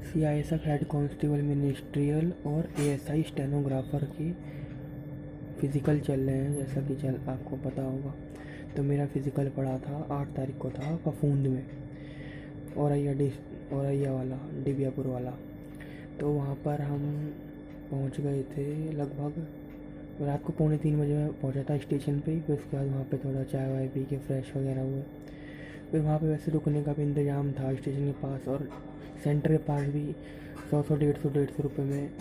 CISF head constable ministerial और ASI stenographer की physical चल रहे हैं, जैसा कि आपको पता होगा। तो मेरा फ़िज़िकल पड़ा था 8 तारीख को था फफूंद में, औरैया वाला डिबियापुर वाला। तो वहाँ पर हम पहुँच गए थे लगभग रात को 2:45 बजे मैं पहुँचा था स्टेशन पे। फिर उसके बाद वहाँ पे थोड़ा चाय वाय पी के फ्रेश वगैरह हुए। फिर वहाँ पे वैसे रुकने का भी इंतज़ाम था स्टेशन के पास, और सेंटर के पास भी 100 150 रुपये में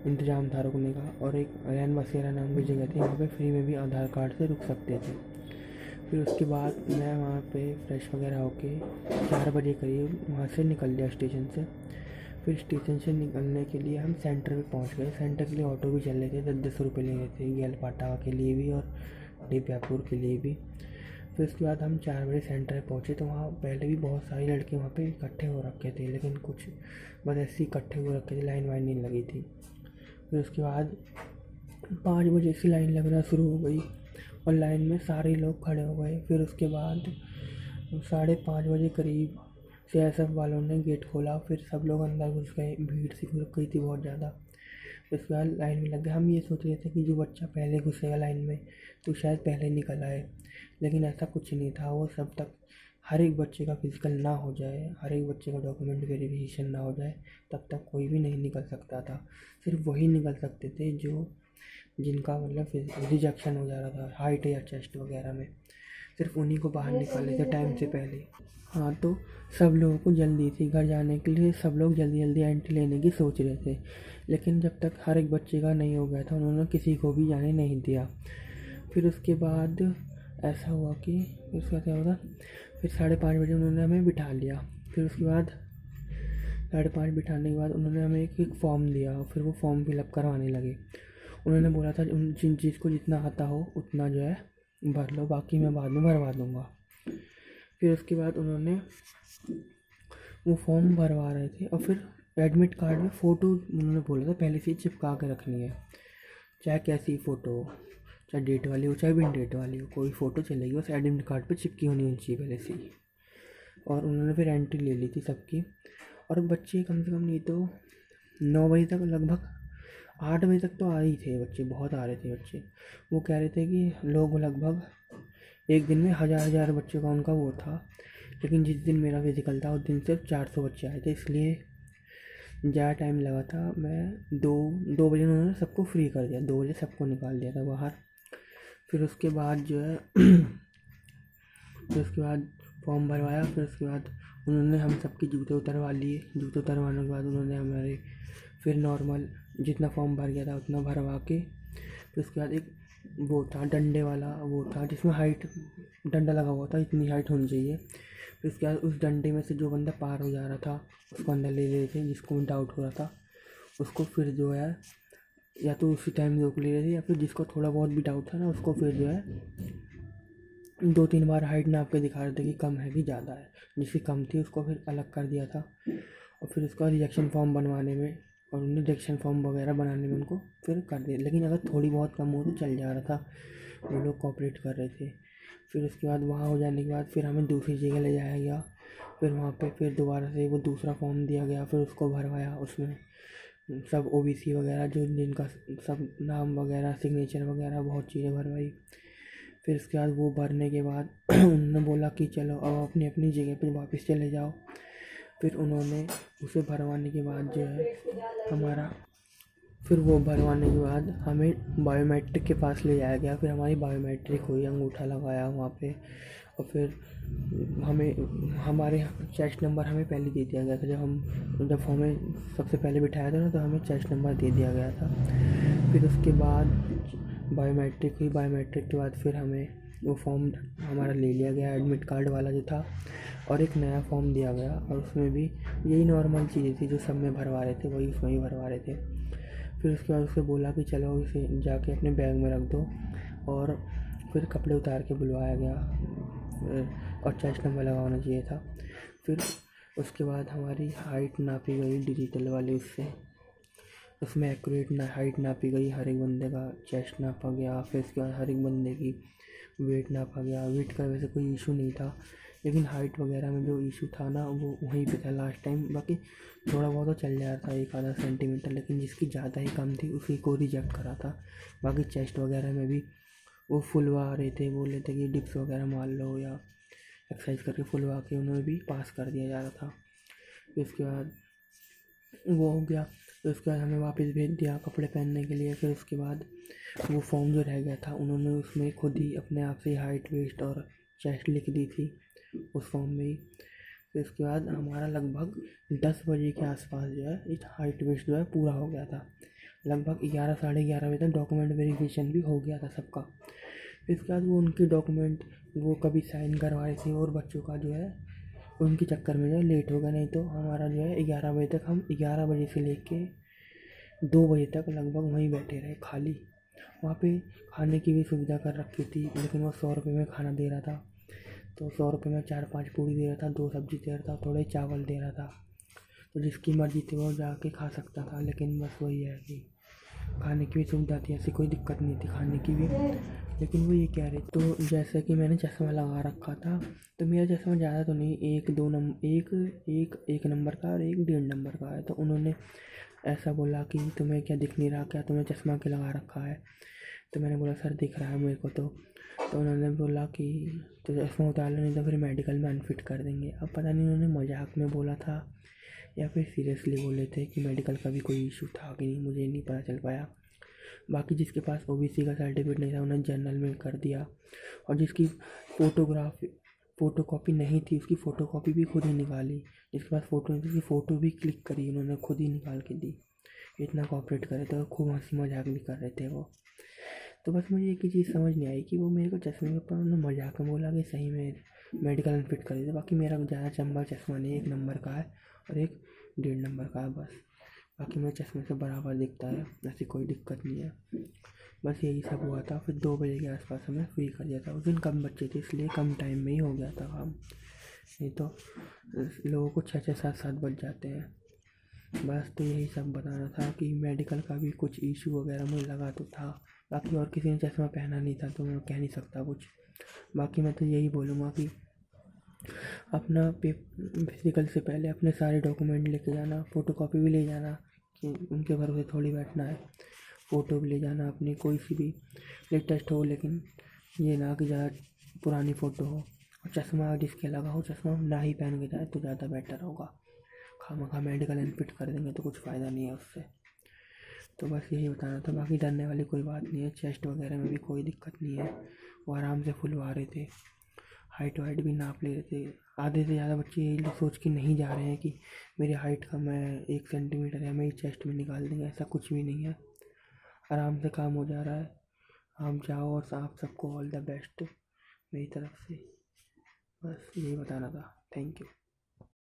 इंतज़ाम था रुकने का। और एक रैन बसेरा नाम की जगह थी, वहाँ पे फ्री में भी आधार कार्ड से रुक सकते थे। फिर उसके बाद मैं वहाँ पे फ्रेश वगैरह होके 4 बजे करीब वहाँ से निकल गया स्टेशन से। फिर स्टेशन से निकलने के लिए हम सेंटर पे पहुँच गए। सेंटर के लिए ऑटो भी चल रहे थे, 10-10 रुपये ले रहे थे, गैलपाटा के लिए भी और डिबियापुर के लिए भी। फिर उसके बाद हम 4 बजे सेंटर पहुँचे। तो वहाँ पहले भी बहुत सारे लड़के वहाँ पे इकट्ठे हो रखे थे, लेकिन कुछ बस ऐसे ही इकट्ठे हो रखे थे, लाइन वाइन नहीं लगी थी। फिर उसके बाद 5 बजे से लाइन लगना शुरू हो गई और लाइन में सारे लोग खड़े हो गए। फिर उसके बाद 5:30 बजे करीब सीआईएसएफ वालों ने गेट खोला। फिर सब लोग अंदर घुस गए, भीड़ सी घुस गई थी बहुत ज़्यादा। उसके बाद लाइन में लग गए। हम ये सोच रहे थे कि जो बच्चा पहले घुसेगा लाइन में तो शायद पहले निकल आए, लेकिन ऐसा कुछ नहीं था। वो सब तक हर एक बच्चे का फिज़िकल ना हो जाए, हर एक बच्चे का डॉक्यूमेंट वेरिफिकेशन ना हो जाए, तब तक कोई भी नहीं निकल सकता था। सिर्फ वही निकल सकते थे जो जिनका मतलब रिजेक्शन हो जा रहा था हाइट या चेस्ट वगैरह में, सिर्फ उन्हीं को बाहर निकाले थे टाइम से पहले। हाँ, तो सब लोगों को जल्दी थी घर जाने के लिए, सब लोग जल्दी जल्दी एंट्री लेने की सोच रहे थे। लेकिन जब तक हर एक बच्चे का नहीं हो गया था, उन्होंने किसी को भी जाने नहीं दिया। फिर उसके बाद ऐसा हुआ कि उसका क्या होता, फिर 5:30 बजे उन्होंने हमें बिठा लिया। फिर उसके बाद 5:30 बिठाने के बाद उन्होंने हमें एक फॉर्म दिया। फिर वो फॉर्म फिलअप करवाने लगे। उन्होंने बोला था जिन चीज़ को जितना आता हो उतना जो है भर लो, बाकी मैं बाद में भरवा दूँगा। फिर उसके बाद उन्होंने वो फॉर्म भरवा रहे थे, और फिर एडमिट कार्ड में फ़ोटो उन्होंने बोला था पहले से ही चिपका के रखनी है, चाहे कैसी फ़ोटो हो, चाहे डेट वाली हो चाहे बिन डेट वाली हो, कोई फ़ोटो चलेगी, बस एडमिट कार्ड पे चिपकी होनी चाहिए पहले से ही। और उन्होंने फिर एंट्री ले ली थी सबकी। और बच्चे कम से कम नहीं तो 9 बजे तक, लगभग 8 बजे तक तो आ ही थे बच्चे, बहुत आ रहे थे बच्चे। वो कह रहे थे कि लोग लगभग एक दिन में 1000 बच्चों का उनका वो था। लेकिन जिस दिन मेरा फिज़िकल था उस दिन सिर्फ 400 बच्चे आए थे, इसलिए ज़्यादा टाइम लगा था। मैं 2 बजे उन्होंने सबको फ्री कर दिया, 2 बजे सबको निकाल दिया था बाहर। फिर उसके बाद जो है फिर उसके बाद फॉर्म भरवाया। फिर उसके बाद उन्होंने हम सबके जूते उतरवा लिए। जूते उतरवाने के बाद उन्होंने हमारे फिर नॉर्मल जितना फॉर्म भर गया था उतना भरवा के, फिर उसके बाद एक वो था डंडे वाला, वो था जिसमें हाइट डंडा लगा हुआ था, इतनी हाइट होनी चाहिए। फिर उसके बाद उस डंडे में से जो बंदा पार हो जा रहा था उसको अंदर ले रहे थे, जिसको डाउट हो रहा था उसको फिर जो है या तो उसी टाइम रोक ले रहे थे, या फिर जिसको थोड़ा बहुत भी डाउट था ना उसको फिर जो है 2-3 बार हाइट नाप के दिखा रहे थे कि कम है कि ज़्यादा है। जिसकी कम थी उसको फिर अलग कर दिया था। और फिर उसका रिजेक्शन फॉर्म बनवाने में और उन्हें रिजेक्शन फॉर्म वगैरह बनाने में उनको फिर कर दिया। लेकिन अगर थोड़ी बहुत कम हो तो चल जा रहा था, वो लोग कोऑपरेट कर रहे थे। फिर उसके बाद वहाँ हो जाने के बाद फिर हमें दूसरी जगह ले जाया गया। फिर वहाँ पे फिर दोबारा से वो दूसरा फॉर्म दिया गया, फिर उसको भरवाया। उसमें सब ओबीसी वगैरह जो जिनका सब नाम वगैरह सिग्नेचर वगैरह बहुत चीज़ें भरवाई। फिर उसके बाद वो भरने के बाद उन्होंने बोला कि चलो अब अपनी अपनी जगह पे वापस चले जाओ। फिर उन्होंने उसे भरवाने के बाद जो है हमारा फिर वो भरवाने के बाद हमें बायोमेट्रिक के पास ले जाया गया। फिर हमारी बायोमेट्रिक हुई, अंगूठा लगाया वहाँ पे। और फिर हमें हमारे चेस्ट नंबर हमें पहले दे दिया गया था। जब हमें सबसे पहले बिठाया था ना तो हमें चेस्ट नंबर दे दिया गया था। फिर उसके बाद बायोमेट्रिक हुई। बायोमेट्रिक के बाद फिर हमें वो फॉर्म हमारा ले लिया गया, एडमिट कार्ड वाला जो था, और एक नया फॉर्म दिया गया। और उसमें भी यही नॉर्मल चीज़ें थी जो सब में भरवा रहे थे, वही उसमें ही भरवा रहे थे। फिर उसके बाद उससे बोला कि चलो इसे जाके अपने बैग में रख दो, और फिर कपड़े उतार के बुलवाया गया और चेस्ट नंबर लगा होना चाहिए था। फिर उसके बाद हमारी हाइट नापी गई डिजिटल वाले उससे, उसमें एक्यूरेट हाइट नापी गई, हर एक बंदे का चेस्ट नापा गया। फिर उसके बाद हर एक बंदे की वेट नापा गया। वेट का वैसे कोई इशू नहीं था, लेकिन हाइट वगैरह में जो इशू था ना वो वहीं पे था लास्ट टाइम। बाकी थोड़ा बहुत तो चल जाता था, एक आधा सेंटीमीटर, लेकिन जिसकी ज़्यादा ही कम थी उसी को रिजेक्ट करा था। बाकी चेस्ट वगैरह में भी वो फुलवा रहे थे, बोल रहे थे कि डिप्स वगैरह मार लो या एक्सरसाइज करके फुलवा के, उन्हें भी पास कर दिया जा रहा था। फिर उसके बाद वो हो गया। फिर उसके बाद हमें वापस भेज दिया कपड़े पहनने के लिए। फिर उसके बाद वो फॉर्म जो रह गया था उन्होंने उसमें खुद ही अपने आप से हाइट वेस्ट और चेस्ट लिख दी थी उस फॉर्म में ही। फिर उसके बाद हमारा लगभग 10 बजे के आसपास जो है इस हाइट वेस्ट जो है पूरा हो गया था। लगभग 11 साढ़े 11 बजे तक डॉक्यूमेंट वेरिफिकेशन भी हो गया था सबका। फिर उसके बाद वो उनके डॉक्यूमेंट वो कभी साइन करवाए थे और बच्चों का जो है उनके चक्कर में जो है लेट हो गया। नहीं तो हमारा जो है 11 बजे तक, हम 11 बजे से लेके 2 बजे तक लगभग वहीं बैठे रहे खाली। वहाँ पे खाने की भी सुविधा कर रखी थी, लेकिन वो 100 रुपये में खाना दे रहा था। तो 100 रुपये में 4-5 पूड़ी दे रहा था, 2 सब्जी दे रहा था, थोड़े चावल दे रहा था। तो जिसकी मर्ज़ी थी वो जाके खा सकता था। लेकिन बस वही है कि खाने की भी सुविधा थी, ऐसी कोई दिक्कत नहीं थी खाने की भी। लेकिन वो ये कह रहे, तो जैसे कि मैंने चश्मा लगा रखा था, तो मेरा चश्मा ज़्यादा तो नहीं, एक नंबर का और एक 1.5 नंबर का है। तो उन्होंने ऐसा बोला कि तुम्हें क्या दिख नहीं रहा, क्या तुमने चश्मा क्यों लगा रखा है? तो मैंने बोला सर दिख रहा है मेरे को। तो उन्होंने बोला कि तो चश्मा उतार लो, नहीं तो फिर मेडिकल में अनफिट कर देंगे। अब पता नहीं उन्होंने मजाक में बोला था या फिर सीरियसली बोले थे कि मेडिकल का भी कोई इशू था कि नहीं, मुझे नहीं पता चल पाया। बाकी जिसके पास ओबीसी का सर्टिफिकेट नहीं था उन्हें जनरल में कर दिया, और जिसकी फ़ोटोकॉपी नहीं थी उसकी फ़ोटोकॉपी भी खुद ही निकाली। जिसके पास फ़ोटो नहीं थी उसकी फ़ोटो भी क्लिक करी उन्होंने, खुद ही निकाल के दी। इतना कॉपरेट कर रहे थे और खूब हंसी मजाक भी कर रहे थे वो। तो बस मुझे एक ही चीज़ समझ नहीं आई कि वो मेरे को चश्मे के ऊपर उन्होंने मजाक में बोला कि सही में मेडिकल अनफिट कर देते। बाकी मेरा ज़्यादा चंबा चश्मा नहीं, 1 नंबर का है और एक 1.5 नंबर का है बस। बाकी मेरे चश्मे से बराबर दिखता है, ऐसी कोई दिक्कत नहीं है। बस यही सब हुआ था। फिर 2 बजे के आसपास हमें फ्री कर दिया था। उस दिन कम बच्चे थे इसलिए कम टाइम में ही हो गया था काम, नहीं तो लोगों को 6-6 7-7 बज जाते हैं। बस तो यही सब बताना था कि मेडिकल का भी कुछ इशू वगैरह मुझे लगा तो था। बाकी और किसी ने चश्मा पहना नहीं था तो मैं कह नहीं सकता कुछ। बाकी मैं तो यही बोलूँगा कि अपना फिजिकल से पहले अपने सारे डॉक्यूमेंट लेके जाना, फ़ोटोकॉपी भी ले जाना कि उनके भरोसे थोड़ी बैठना है। फ़ोटो भी ले जाना अपनी, कोई सी भी लेटेस्ट हो, लेकिन ये ना कि ज़्यादा पुरानी फ़ोटो हो। और चश्मा जिसके लगा हो चश्मा ना ही पहन के जाए तो ज़्यादा बेटर होगा। खामखा मेडिकल अनफिट कर देंगे तो कुछ फ़ायदा नहीं है उससे। तो बस यही बताना था। बाकी डरने वाली कोई बात नहीं है, चेस्ट वगैरह में भी कोई दिक्कत नहीं है। वो आराम से फुलवा रहे थे, हाइट वाइट भी नाप ले रहे थे। आधे से ज़्यादा बच्चे यही सोच के नहीं जा रहे हैं कि मेरी हाइट कम है 1 सेंटीमीटर है, मेरी चेस्ट में निकाल देंगे, ऐसा कुछ भी नहीं है। आराम से काम हो जा रहा है। आप जाओ और आप सबको ऑल द बेस्ट मेरी तरफ से। बस यही बताना था। Thank you.